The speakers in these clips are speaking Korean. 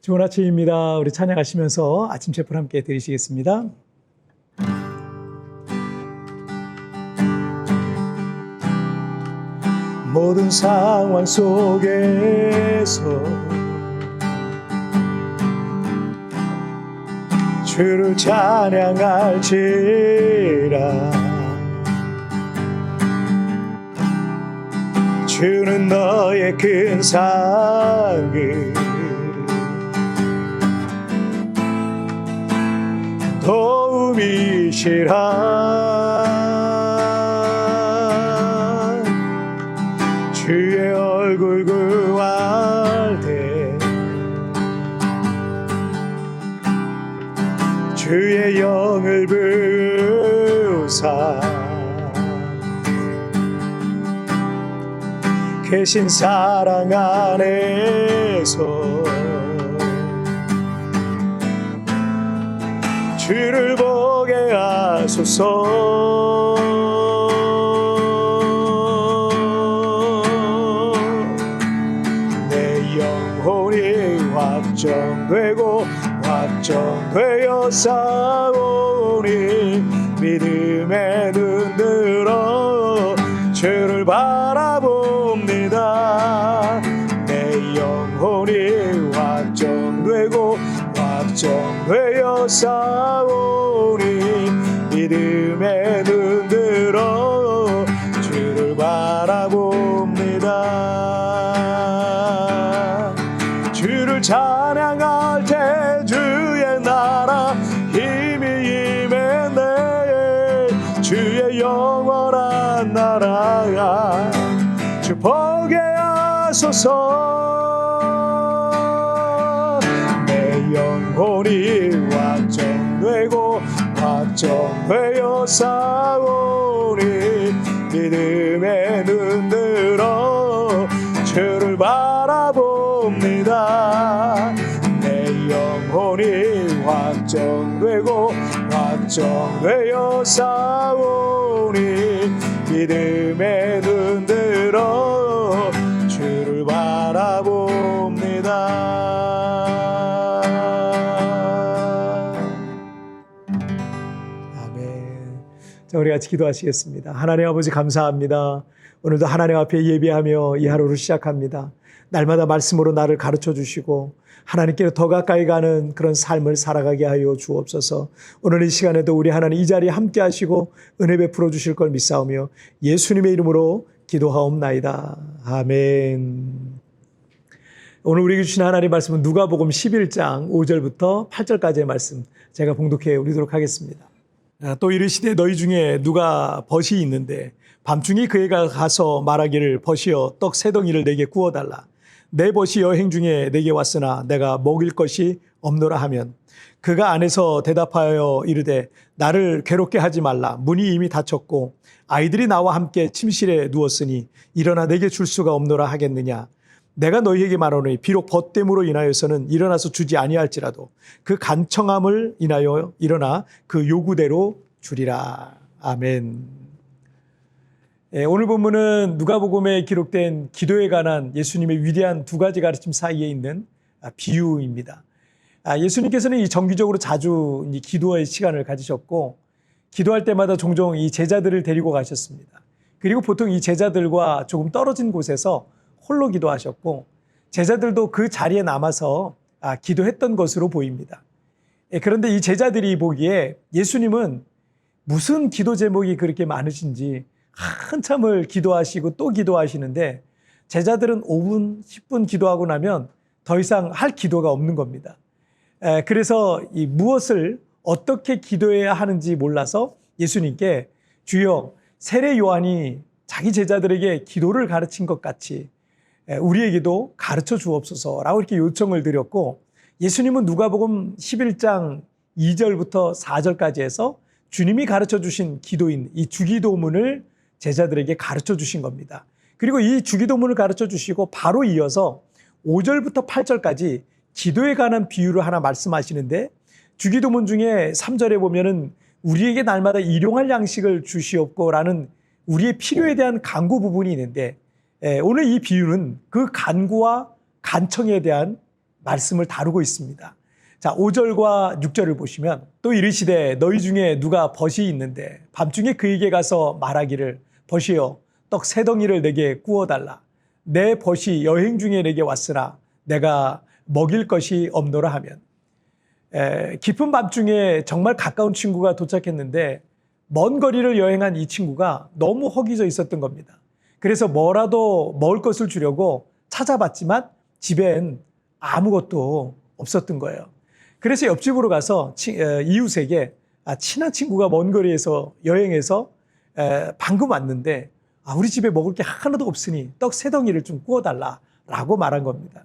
좋은 아침입니다. 우리 찬양하시면서 아침 제풀 함께 드리시겠습니다. 모든 상황 속에서 주를 찬양할지라. 주는 너의 큰 상을 도움이시라. 주의 얼굴 구할 때 주의 영을 부으사 계신 사랑 안에서 주를 보게 하소서. 내 영혼이 확정되어 싸우니 믿음에 눈 들어 주를 바라봅니다. 내 영혼이 확정되어 싸우니 믿음에 눈 들어 주를 바라봅니다. 주를 찬양할 때 주의 나라 힘이 임했네. 주의 영원한 나라야 주 보게 하소서. 영혼이 확정되어 싸우니 믿음에 눈 들어 주를 바라봅니다. 내 영혼이 확정되어 싸우니 믿음에 눈 들어 주를 바라봅니다. 자, 우리 같이 기도하시겠습니다. 하나님 아버지 감사합니다. 오늘도 하나님 앞에 예배하며 이 하루를 시작합니다. 날마다 말씀으로 나를 가르쳐 주시고 하나님께로 더 가까이 가는 그런 삶을 살아가게 하여 주옵소서. 오늘 이 시간에도 우리 하나님 이 자리에 함께 하시고 은혜 베풀어 주실 걸 믿사오며 예수님의 이름으로 기도하옵나이다. 아멘. 오늘 우리에게 주신 하나님의 말씀은 누가복음 11장 5절부터 8절까지의 말씀 제가 봉독해 드리도록 하겠습니다. 또 이르시되 너희 중에 누가 벗이 있는데 밤중에 그에가 가서 말하기를 벗이여 떡 세 덩이를 내게 구워달라. 내 벗이 여행 중에 내게 왔으나 내가 먹일 것이 없노라 하면 그가 안에서 대답하여 이르되 나를 괴롭게 하지 말라. 문이 이미 닫혔고 아이들이 나와 함께 침실에 누웠으니 일어나 내게 줄 수가 없노라 하겠느냐. 내가 너희에게 말하노니 비록 벗됨으로 인하여서는 일어나서 주지 아니할지라도 그 간청함을 인하여 일어나 그 요구대로 주리라. 아멘. 오늘 본문은 누가복음에 기록된 기도에 관한 예수님의 위대한 두 가지 가르침 사이에 있는 비유입니다. 예수님께서는 이 정기적으로 자주 기도의 시간을 가지셨고 기도할 때마다 종종 이 제자들을 데리고 가셨습니다. 그리고 보통 이 제자들과 조금 떨어진 곳에서 홀로 기도하셨고 제자들도 그 자리에 남아서 기도했던 것으로 보입니다. 그런데 이 제자들이 보기에 예수님은 무슨 기도 제목이 그렇게 많으신지 한참을 기도하시고 또 기도하시는데 제자들은 5분, 10분 기도하고 나면 더 이상 할 기도가 없는 겁니다. 그래서 이 무엇을 어떻게 기도해야 하는지 몰라서 예수님께 주여 세례 요한이 자기 제자들에게 기도를 가르친 것 같이 우리에게도 가르쳐 주옵소서라고 이렇게 요청을 드렸고 예수님은 누가복음 11장 2절부터 4절까지 해서 주님이 가르쳐 주신 기도인 이 주기도문을 제자들에게 가르쳐 주신 겁니다. 그리고 이 주기도문을 가르쳐 주시고 바로 이어서 5절부터 8절까지 기도에 관한 비유를 하나 말씀하시는데 주기도문 중에 3절에 보면은 우리에게 날마다 일용할 양식을 주시옵고라는 우리의 필요에 대한 간구 부분이 있는데 오늘 이 비유는 그 간구와 간청에 대한 말씀을 다루고 있습니다. 자, 5절과 6절을 보시면 또 이르시되 너희 중에 누가 벗이 있는데 밤중에 그에게 가서 말하기를 벗이여 떡 세 덩이를 내게 구워달라. 내 벗이 여행 중에 내게 왔으나 내가 먹일 것이 없노라 하면, 깊은 밤중에 정말 가까운 친구가 도착했는데 먼 거리를 여행한 이 친구가 너무 허기져 있었던 겁니다. 그래서 뭐라도 먹을 것을 주려고 찾아봤지만 집엔 아무것도 없었던 거예요. 그래서 옆집으로 가서 이웃에게 친한 친구가 먼 거리에서 여행해서 방금 왔는데 우리 집에 먹을 게 하나도 없으니 떡 세 덩이를 좀 구워달라라고 말한 겁니다.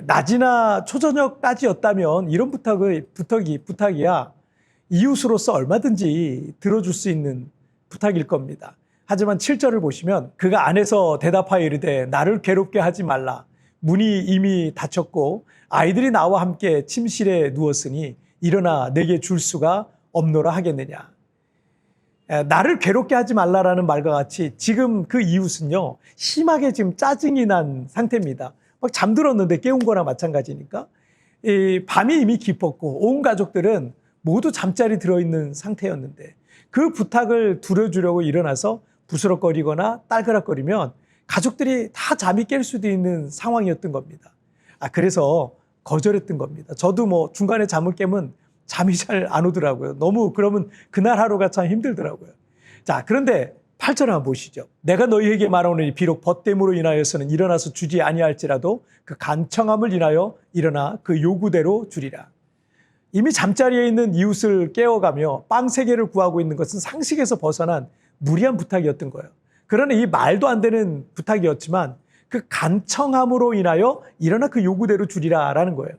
낮이나 초저녁까지였다면 이런 부탁이야 이웃으로서 얼마든지 들어줄 수 있는 부탁일 겁니다. 하지만 7절을 보시면 그가 안에서 대답하여 이르되 나를 괴롭게 하지 말라. 문이 이미 닫혔고 아이들이 나와 함께 침실에 누웠으니 일어나 내게 줄 수가 없노라 하겠느냐. 나를 괴롭게 하지 말라라는 말과 같이 지금 그 이웃은요, 심하게 지금 짜증이 난 상태입니다. 막 잠들었는데 깨운 거나 마찬가지니까. 밤이 이미 깊었고 온 가족들은 모두 잠자리 들어있는 상태였는데 그 부탁을 두려주려고 일어나서 부스럭거리거나 딸그락거리면 가족들이 다 잠이 깰 수도 있는 상황이었던 겁니다. 그래서 거절했던 겁니다. 저도 중간에 잠을 깨면 잠이 잘 안 오더라고요. 너무 그러면 그날 하루가 참 힘들더라고요. 자, 그런데 8절 한번 보시죠. 내가 너희에게 말하노니 비록 벗됨으로 인하여서는 일어나서 주지 아니할지라도 그 간청함을 인하여 일어나 그 요구대로 주리라. 이미 잠자리에 있는 이웃을 깨워가며 빵 3개를 구하고 있는 것은 상식에서 벗어난 무리한 부탁이었던 거예요. 그러나 이 말도 안 되는 부탁이었지만 그 간청함으로 인하여 일어나 그 요구대로 주리라라는 거예요.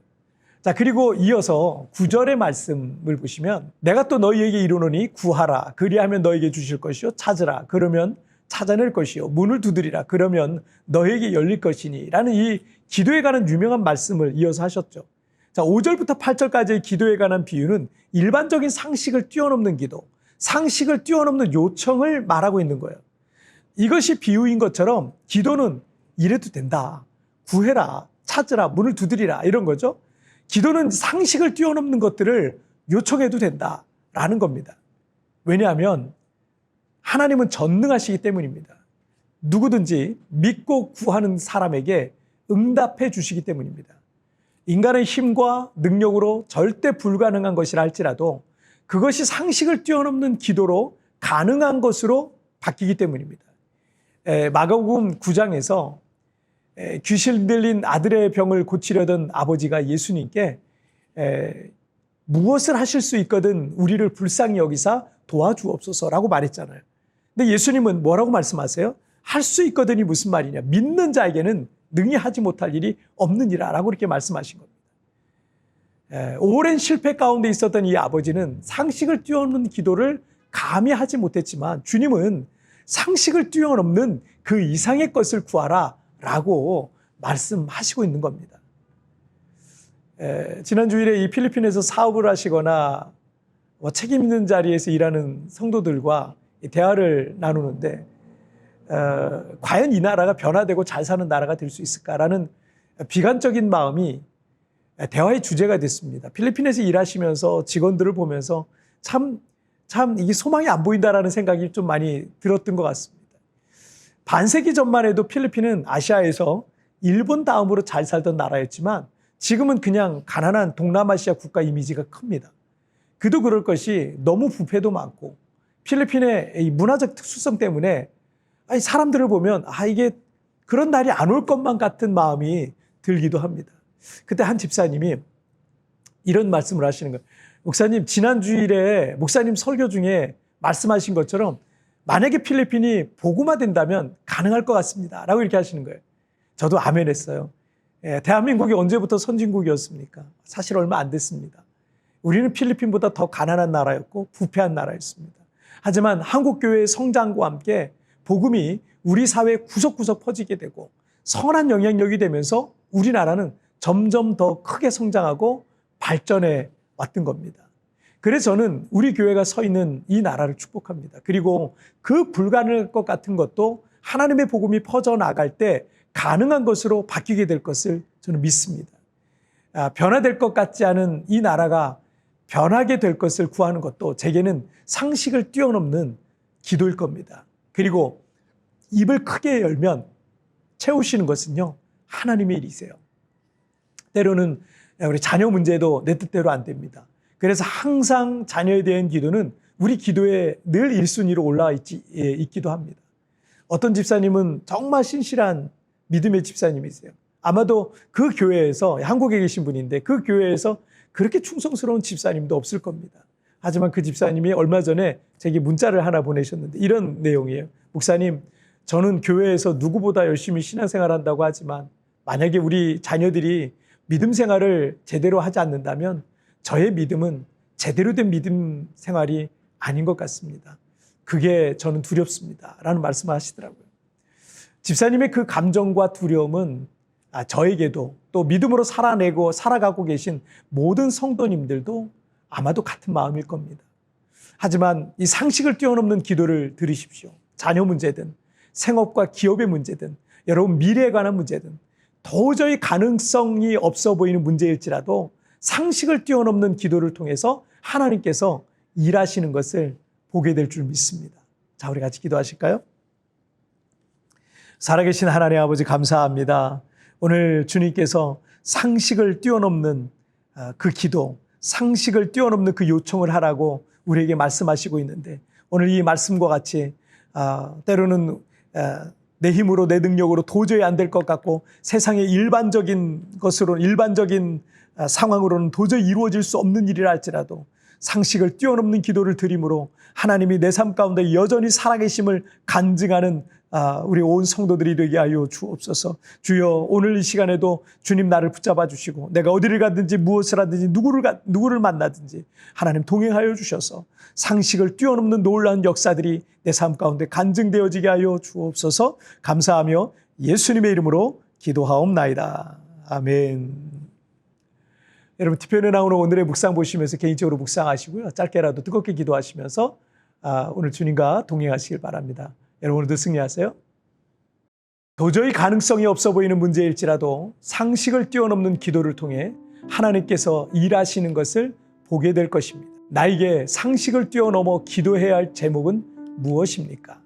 자, 그리고 이어서 9절의 말씀을 보시면 내가 또 너희에게 이르노니 구하라 그리하면 너희에게 주실 것이요 찾으라 그러면 찾아낼 것이요 문을 두드리라 그러면 너희에게 열릴 것이니 라는 이 기도에 관한 유명한 말씀을 이어서 하셨죠. 자, 5절부터 8절까지의 기도에 관한 비유는 일반적인 상식을 뛰어넘는 기도, 상식을 뛰어넘는 요청을 말하고 있는 거예요. 이것이 비유인 것처럼 기도는 이래도 된다. 구해라, 찾으라, 문을 두드리라 이런 거죠. 기도는 상식을 뛰어넘는 것들을 요청해도 된다라는 겁니다. 왜냐하면 하나님은 전능하시기 때문입니다. 누구든지 믿고 구하는 사람에게 응답해 주시기 때문입니다. 인간의 힘과 능력으로 절대 불가능한 것이라 할지라도 그것이 상식을 뛰어넘는 기도로 가능한 것으로 바뀌기 때문입니다. 마가복음 9장에서 귀신 들린 아들의 병을 고치려던 아버지가 예수님께 무엇을 하실 수 있거든 우리를 불쌍히 여기사 도와주옵소서라고 말했잖아요. 근데 예수님은 뭐라고 말씀하세요? 할 수 있거든이 무슨 말이냐? 믿는 자에게는 능히 하지 못할 일이 없느니라 라고 이렇게 말씀하신 겁니다. 오랜 실패 가운데 있었던 이 아버지는 상식을 뛰어넘는 기도를 감히 하지 못했지만 주님은 상식을 뛰어넘는 그 이상의 것을 구하라 라고 말씀하시고 있는 겁니다. 지난 주일에 이 필리핀에서 사업을 하시거나 책임 있는 자리에서 일하는 성도들과 대화를 나누는데 과연 이 나라가 변화되고 잘 사는 나라가 될 수 있을까라는 비관적인 마음이 대화의 주제가 됐습니다. 필리핀에서 일하시면서 직원들을 보면서 참 이게 소망이 안 보인다라는 생각이 좀 많이 들었던 것 같습니다. 반세기 전만 해도 필리핀은 아시아에서 일본 다음으로 잘 살던 나라였지만 지금은 그냥 가난한 동남아시아 국가 이미지가 큽니다. 그도 그럴 것이 너무 부패도 많고 필리핀의 이 문화적 특수성 때문에 사람들을 보면 이게 그런 날이 안 올 것만 같은 마음이 들기도 합니다. 그때 한 집사님이 이런 말씀을 하시는 거예요. 목사님, 지난 주일에 목사님 설교 중에 말씀하신 것처럼 만약에 필리핀이 복음화된다면 가능할 것 같습니다 라고 이렇게 하시는 거예요. 저도 아멘 했어요. 대한민국이 언제부터 선진국이었습니까? 사실 얼마 안 됐습니다. 우리는 필리핀보다 더 가난한 나라였고 부패한 나라였습니다. 하지만 한국교회의 성장과 함께 복음이 우리 사회 구석구석 퍼지게 되고 선한 영향력이 되면서 우리나라는 점점 더 크게 성장하고 발전해 왔던 겁니다. 그래서 저는 우리 교회가 서 있는 이 나라를 축복합니다. 그리고 그 불가능할 것 같은 것도 하나님의 복음이 퍼져나갈 때 가능한 것으로 바뀌게 될 것을 저는 믿습니다. 변화될 것 같지 않은 이 나라가 변하게 될 것을 구하는 것도 제게는 상식을 뛰어넘는 기도일 겁니다. 그리고 입을 크게 열면 채우시는 것은요, 하나님의 일이세요. 때로는 우리 자녀 문제도 내 뜻대로 안 됩니다. 그래서 항상 자녀에 대한 기도는 우리 기도에 늘 1순위로 올라와 있기도 합니다. 어떤 집사님은 정말 신실한 믿음의 집사님이세요. 아마도 그 교회에서, 한국에 계신 분인데 그 교회에서 그렇게 충성스러운 집사님도 없을 겁니다. 하지만 그 집사님이 얼마 전에 제게 문자를 하나 보내셨는데 이런 내용이에요. 목사님, 저는 교회에서 누구보다 열심히 신앙생활한다고 하지만 만약에 우리 자녀들이 믿음 생활을 제대로 하지 않는다면 저의 믿음은 제대로 된 믿음 생활이 아닌 것 같습니다. 그게 저는 두렵습니다. 라는 말씀을 하시더라고요. 집사님의 그 감정과 두려움은 저에게도 또 믿음으로 살아가고 계신 모든 성도님들도 아마도 같은 마음일 겁니다. 하지만 이 상식을 뛰어넘는 기도를 들으십시오. 자녀 문제든 생업과 기업의 문제든 여러분 미래에 관한 문제든 도저히 가능성이 없어 보이는 문제일지라도 상식을 뛰어넘는 기도를 통해서 하나님께서 일하시는 것을 보게 될 줄 믿습니다. 자, 우리 같이 기도하실까요? 살아계신 하나님 아버지 감사합니다. 오늘 주님께서 상식을 뛰어넘는 그 기도, 상식을 뛰어넘는 그 요청을 하라고 우리에게 말씀하시고 있는데 오늘 이 말씀과 같이 때로는 내 힘으로 내 능력으로 도저히 안 될 것 같고 세상의 일반적인 상황으로는 도저히 이루어질 수 없는 일이라 할지라도 상식을 뛰어넘는 기도를 드림으로 하나님이 내 삶 가운데 여전히 살아계심을 간증하는 우리 온 성도들이 되게 하여 주옵소서. 주여, 오늘 이 시간에도 주님 나를 붙잡아 주시고 내가 어디를 가든지 무엇을 하든지 누구를 만나든지 하나님 동행하여 주셔서 상식을 뛰어넘는 놀라운 역사들이 내 삶 가운데 간증되어지게 하여 주옵소서. 감사하며 예수님의 이름으로 기도하옵나이다. 아멘. 여러분, TPN에 나오는 오늘의 묵상 보시면서 개인적으로 묵상하시고요. 짧게라도 뜨겁게 기도하시면서 오늘 주님과 동행하시길 바랍니다. 여러분, 오늘도 승리하세요. 도저히 가능성이 없어 보이는 문제일지라도 상식을 뛰어넘는 기도를 통해 하나님께서 일하시는 것을 보게 될 것입니다. 나에게 상식을 뛰어넘어 기도해야 할 제목은 무엇입니까?